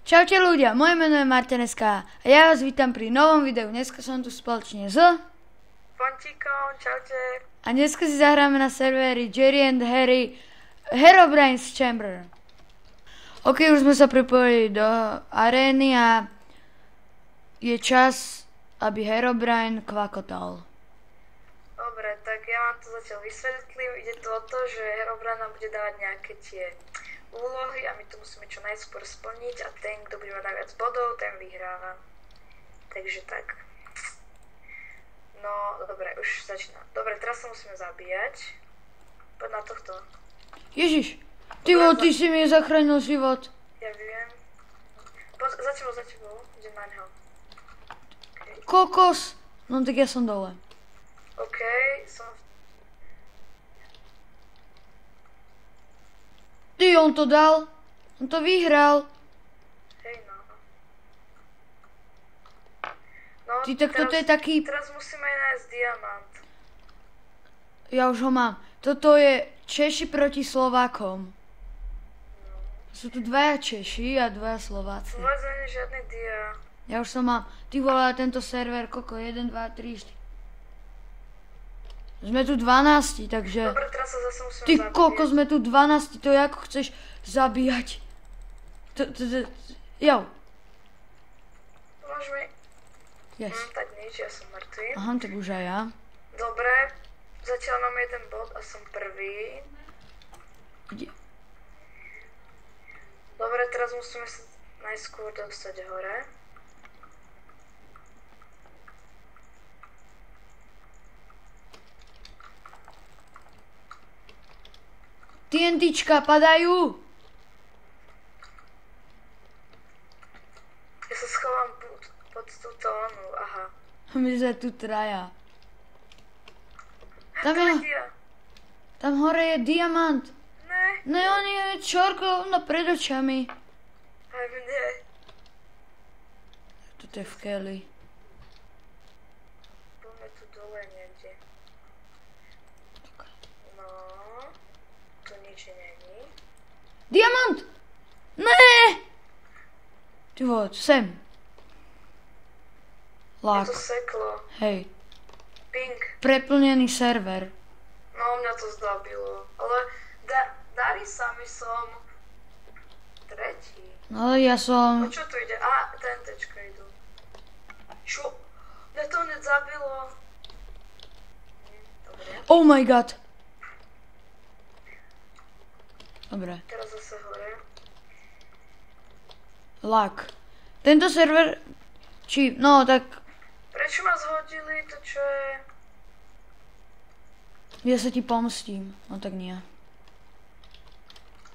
Čaute ľudia, moje meno je Martineska a ja vás vítam pri novom videu. Dneska som tu spoločne s Fontíkom, čaute. a dneska si zahráme na serveri Jerry and Harry Herobrine's Chamber. Ok, už sme sa pripojili do arény a je čas, aby Herobrine kvakotal. Dobre, tak ja vám to zatiaľ vysvetlím. Ide to o to, že Herobrine nám bude dávať nejaké tie úlohy a my to musíme čo najskôr splniť a ten, kto bude mať najviac bodov, ten vyhráva. Takže tak. No, dobre, už začína. Dobre, teraz sa musíme zabíjať. Poď na tohto. Ježiš, ty si mi zachránil život. Ja viem. Za tebou. Idem na neho. Okay. Kokos. No tak ja som dole. OK, som... Ty, on to dal. On to vyhral. Hej, no. No, Ty, tak toto je taký... Teraz musíme aj nájsť diamant. Ja už ho mám. Toto je Češi proti Slovákom. Sú tu dvaja Češi a dvaja Slováci. Vôbec nie je žiadny dia. Ja už som mám. Ty vole, tento server, koľko? 1, 2, 3, 4. Sme tu 12, takže... Dobre, teraz sa zase musíme Ty zabíjať. koľko, sme tu 12, to je ako chceš zabíjať. Jo. Pomôž mi. Yes. Tak nič, ja som mŕtvý. Aha, tak už aj ja. Dobre, zatiaľ mám jeden bod a som prvý. Dobre, teraz musíme sa najskôr dostať hore. TNTčka padajú. Ja sa schovám pod tú tónu, aha. My sme tu traja. Dia. Tam hore je diamant. Ne, Ne, on je čorko pred očami. aj mne. Toto je v keli. Poďme tu dole niekde. No, tu nič není. Diamant! Ne! Ty vole, sem. Je Lak. to seklo. Hej. Pink. Preplnený server. No, mňa to zdabilo. Ale darí sa mi som tretí. No ale ja O som... čo tu ide? Á, TNTčka idú. Čo? Mňa to hneď zabilo. Dobre, Oh my god. Dobre. teraz zase hore. Lak. Tento server... No tak... Prečo ma zhodili? To čo je? Ja sa ti pomstím. No tak nie.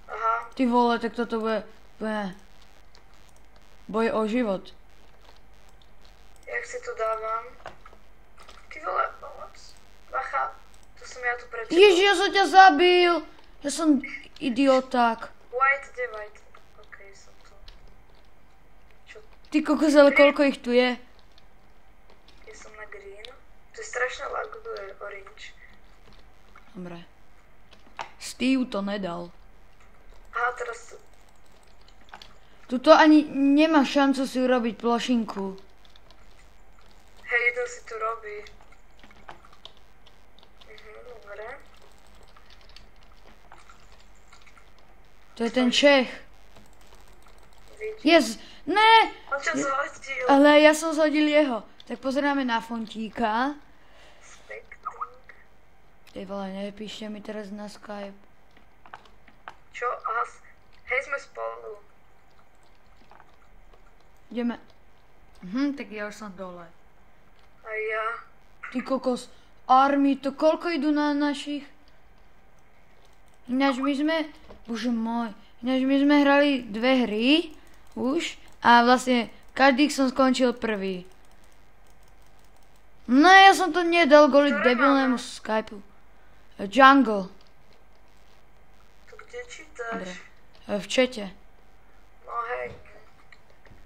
Aha, Ty vole, tak toto bude... Boj o život. jak si to dávam? Ty vole, pomoc. Bacha, to som ja tu prečo. Ježiš, ja som ťa zabil. Ja som idioták. White, kde white? OK, som tu. Čo? Ty kokos, ale koľko ich tu je? Ja som na green. To je strašne laguje orange. Dobre. Steve to nedal. Aha, teraz tu. Tuto ani nemá šancu si urobiť plošinku. Hej, to si tu robí. Dobre. To je ten Čech. Vidíš. Yes! Ne! On ťa zhodil. Ale ja som zhodil jeho. Tak pozeráme na Fontíka. Specting. Ty vole, nepíšte mi teraz na Skype. Čo? Aha, hej, sme spolu. Ideme. Tak ja už som dole. A ja. Ty kokos, army, to koľko idú na našich? Ináč my sme, bože môj, ináč my sme hrali 2 hry už a vlastne každých som skončil prvý. No ja som to nedal kvôli Ktoré debilnému máme? Skypeu. Jungle. To kde čítaš? Dobre. V čete. No hej.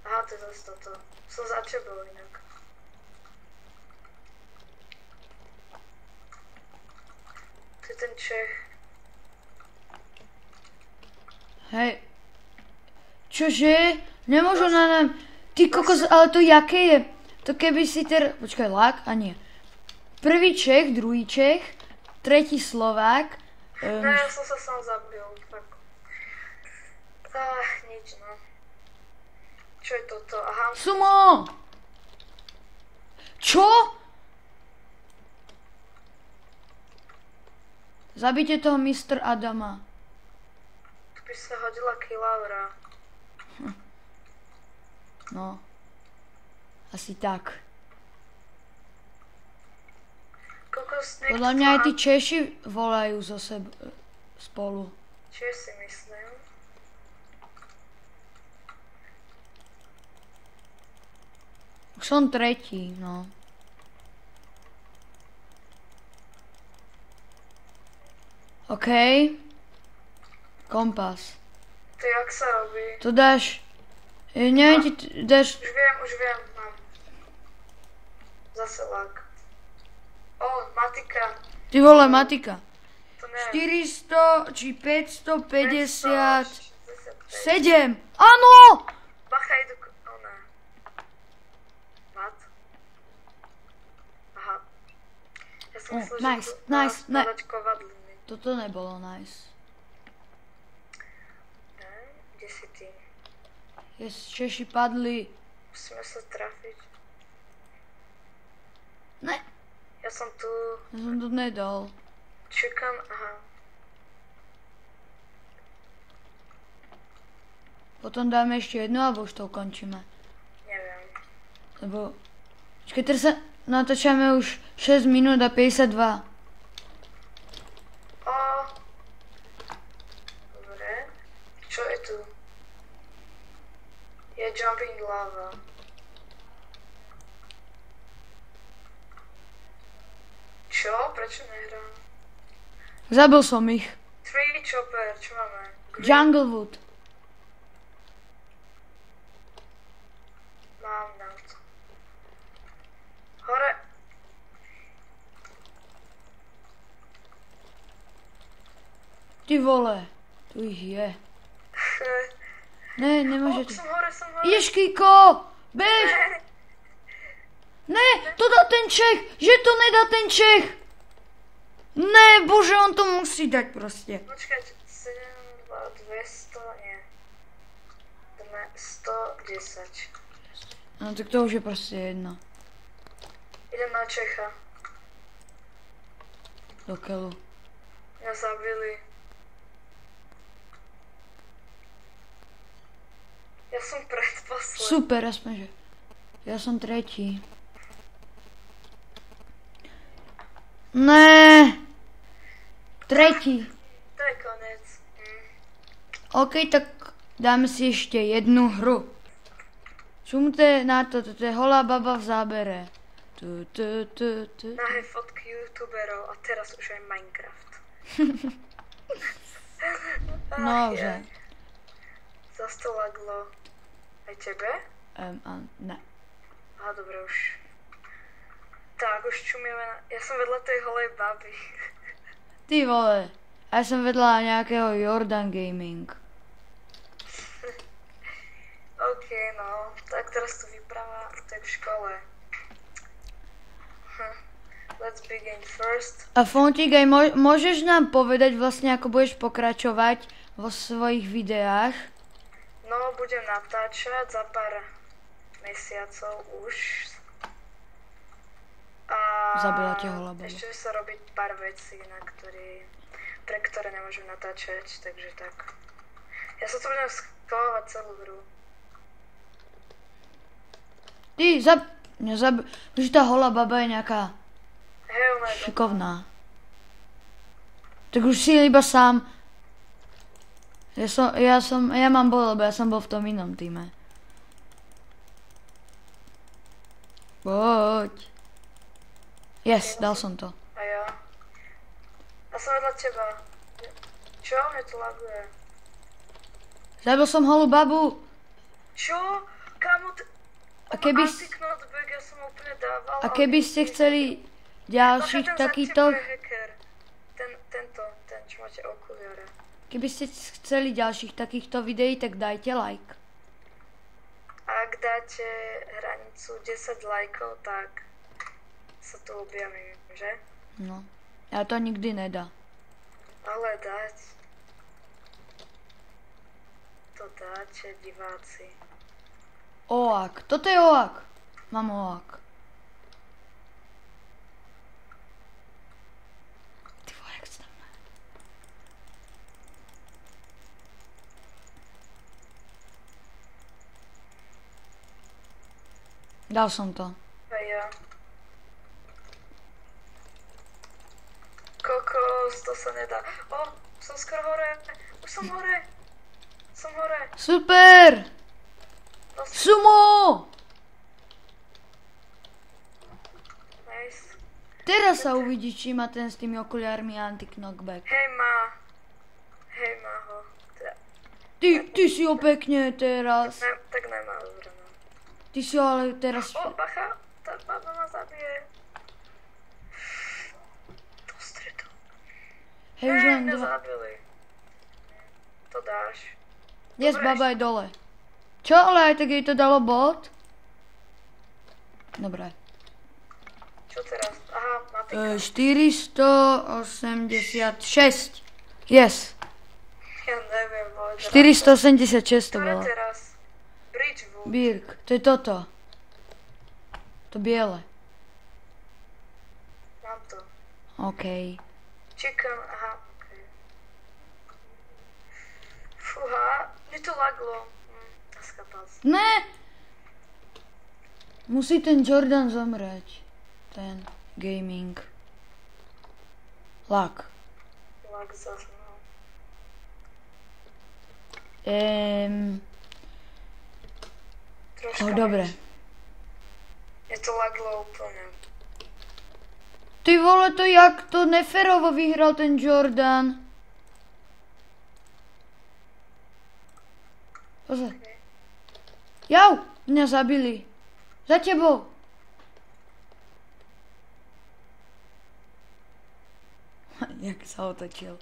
Aha, to je zase toto. Som za tebou inak. To je ten Čech. Hej. Čože? Nemôžu na nám... Ty kokos, ale to jaké je? To keby si počkaj, lak? A nie. Prvý Čech, druhý Čech, tretí Slovák. No ja som sa sám zabil, tak. Nič, no. Čo je toto? Aha. Sumo! Čo? Zabite toho Mr. Adama. Tu by sa hodila Kilaura. No. Asi tak. Podľa mňa aj tí Češi volajú spolu. Čo si myslím? Už som tretí, no. OK. Kompas. To jak sa robí? To dáš... Neviem ti, dáš... Už viem, mám. Zase lak. Matika. Ty vole, matika. To neviem. 400 či 550... 7! Áno! Bacha, idú... ne. What? Aha. Ja som myslel, nice, že tu nice, má skladať kovadliny. Toto nebolo nice. Kde si ty? Češi padli. Musíme sa trafiť. Ne. Ja som tu. Ja som to nedal. Čekám, aha. Potom dáme ešte jednu, alebo už to ukončíme? Neviem. Lebo... Počkaj, teraz sa natáčame už 6 minút a 52. Dobre. Čo je tu? Je jumping lava. Čo? Prečo nehrám? Zabil som ich. Tree chopper, čo máme? Junglewood. Mám na to. Hore. Ty vole. Tu ich je. Ne, nemôžete. Som hore. Ideš, Kiko! Bež! Ne, to dá ten Čech! Že to nedá ten Čech! Ne, bože, on to musí dať proste. Počkať, 7, 200, nie. 110. No tak to už je proste jedno. Idem na Čecha. Do keľu. Mňa zabili. Ja som predposledný. Super, aspoň že. Ja som tretí. Ne. Tretí. To je konec. OK, tak dáme si ešte jednu hru. Čumte na to, toto je holá baba v zábere. Nahé fotky youtuberov a teraz už aj Minecraft. No, že. Zas to laglo. Aj tebe? Ne. Aha, dobre už. Tak, už čumieme na... Ja som vedľa tej holej baby. Ty vole. Ja som vedľa nejakého Jordan Gaming. OK, no. Tak teraz tu vypráva, to je v škole. Let's begin first. A Fontík, aj môžeš nám povedať vlastne, ako budeš pokračovať vo svojich videách? No, budem natáčať za pár mesiacov už. A Zabila ťa holá baba. ešte sa robiť pár vecí, pre ktoré nemôžem natáčať, takže tak. Ja sa tu budem schvalovať celú hru. Že tá holá baba je nejaká Hej, ona je šikovná. Tak už si iba sám. Ja mám bol, lebo ja som bol v tom inom týme. Poď. Yes, dal som to. A ja. A som vedľa teba. Čo? Mne to laguje. Zabil som holú babu. Čo? Kamo, A keby... anti-knockback, ja som úplne dával. A keby ste chceli ďalších takýchto... Ten, čo máte okuliare. Keby ste chceli ďalších takýchto videí, tak dajte like. dáte hranicu 10 lajkov, tak sa tu objavím, že? No. Ja to nikdy nedá. Ale dať. To dáte, diváci. Oak. Toto je oak. Mám oak. Ty vole, jak sa tam má. Dal som to. A ja. Kokos, to sa nedá. O, som skoro hore. Už som hore. Som hore. Super! No, Sumo! nice. Teraz sa uvidí, či má ten s tými okuliármi anti-knockback. Hej, má. Hej, má ho. Teda, Ty si ho pekne teraz. tak nemá, dobre, no. Ty si ho ale teraz... O, bacha, tá baba ma zabije. Do stredu. Hej, už len mňa dva. zabili. To dáš. Yes, Dobre, baba je dole. Čo, ale aj tak jej to dalo bod? Dobre. Čo teraz? Aha, matika. 486. Yes. Ja neviem, vole. 486 to Ktoré bolo. teraz? Bridgewood. Birk, to je toto. To biele. Mám to. OK. Chicken, aha, okej. Fúha, mi to laglo. Skapal som. Ne! Musí ten Jordan zomrieť. Ten gaming. Lag. Lag zas, no. Troška. Dobre. Je to laglo úplne. Ty vole, to jak to neferovo vyhral ten Jordan. Pozor. Jau, mňa zabili. Za tebou. Jak sa otočil.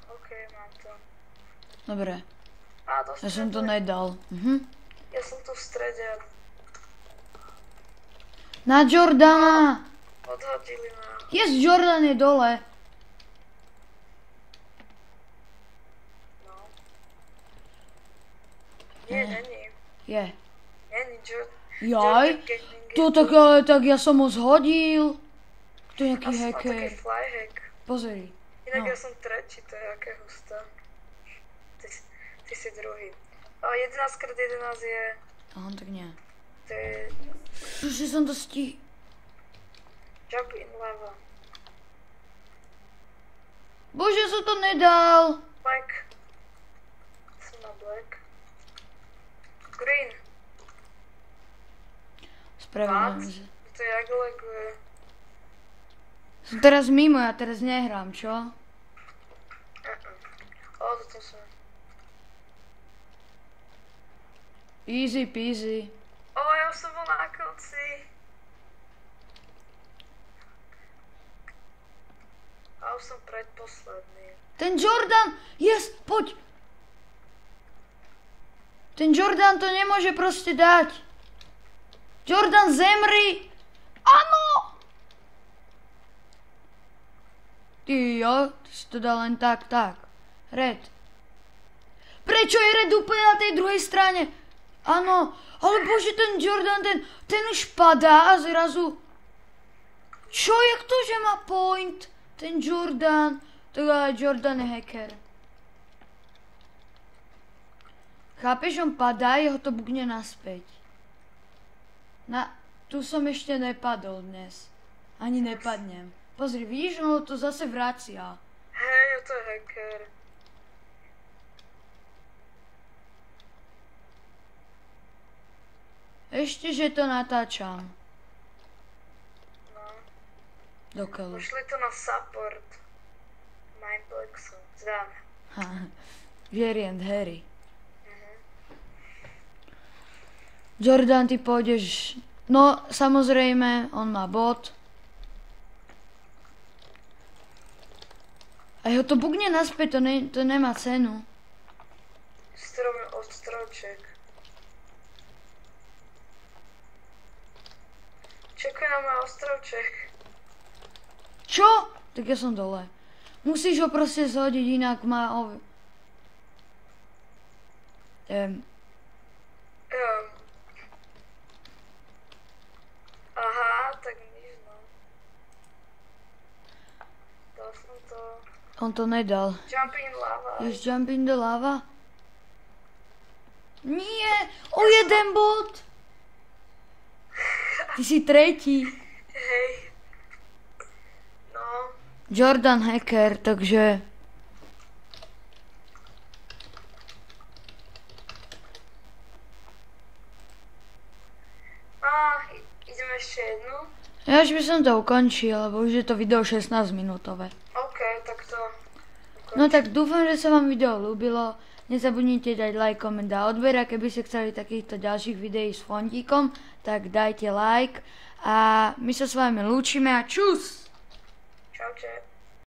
Okej, mám to. Dobre, Á, do ja som to strede. nedal. Ja som tu v strede. Na Jordana. Odhodili ma. Yes, Jordan je dole. No. Nie, není. Je. Není Jaj, Jordan Gaming je to tak, ale tak ja som ho zhodil. To je nejaký Asi má taký hacker. flyhack. Pozri. Inak No. ja som tretí, to je aké husté. Ty si druhý. Ale 11x11 je... Aha, tak nie. To je... Že som to stih... Jump in lava. Bože, som to nedal. Black. Som na black. Green. Spravedlňujem sa. To je jak laguje. Som teraz mimo, ja teraz nehrám, čo? O, toto som. Easy peasy. O, ja už som bol na konci. A už som predposledný. Ten Jordan, yes, poď. Ten Jordan to nemôže proste dať. Jordan, zemri. Áno. Ty si to dal len tak. Red. Prečo je Red úplne na tej druhej strane? Áno, ale bože, ten Jordan, ten už padá a zrazu... Čo, jak to, že má point? Ten Jordan, tak ale Jordan je hacker. Chápeš, on padá, jeho to bukne naspäť. Tu som ešte nepadol dnes. Ani nepadnem. Pozri, vidíš, ono to zase vracia. Hej, to je hacker. Ešte, že to natáčam. No. Dokeľu. Pošli to na support. Mindplexu. Zdáme. Jerry and Harry. Jordan, ty pôjdeš No, samozrejme, on má bod. A ho to bugne naspäť, to nemá cenu. Strom od stromček. Čakujem na ostrovček. Čo? Tak ja som dole. Musíš ho proste zhodiť, inak má Aha, tak nič no. Dal som to. On to nedal. Jumping lava. Ješ jumping the lava? Nie, o jeden bod. Ty si tretí. Hej. No. Jordan Hacker, takže... Ideme ešte jednu. Ja už by som to ukončil, lebo už je to video 16 minútové. OK, tak to ukončím. No tak dúfam, že sa vám video ľúbilo. Nezabudnite dať like, koment a odber. A keby ste chceli takýchto ďalších videí s fontíkom, tak dajte like. A my sa s vami lúčime a čus! Čaute.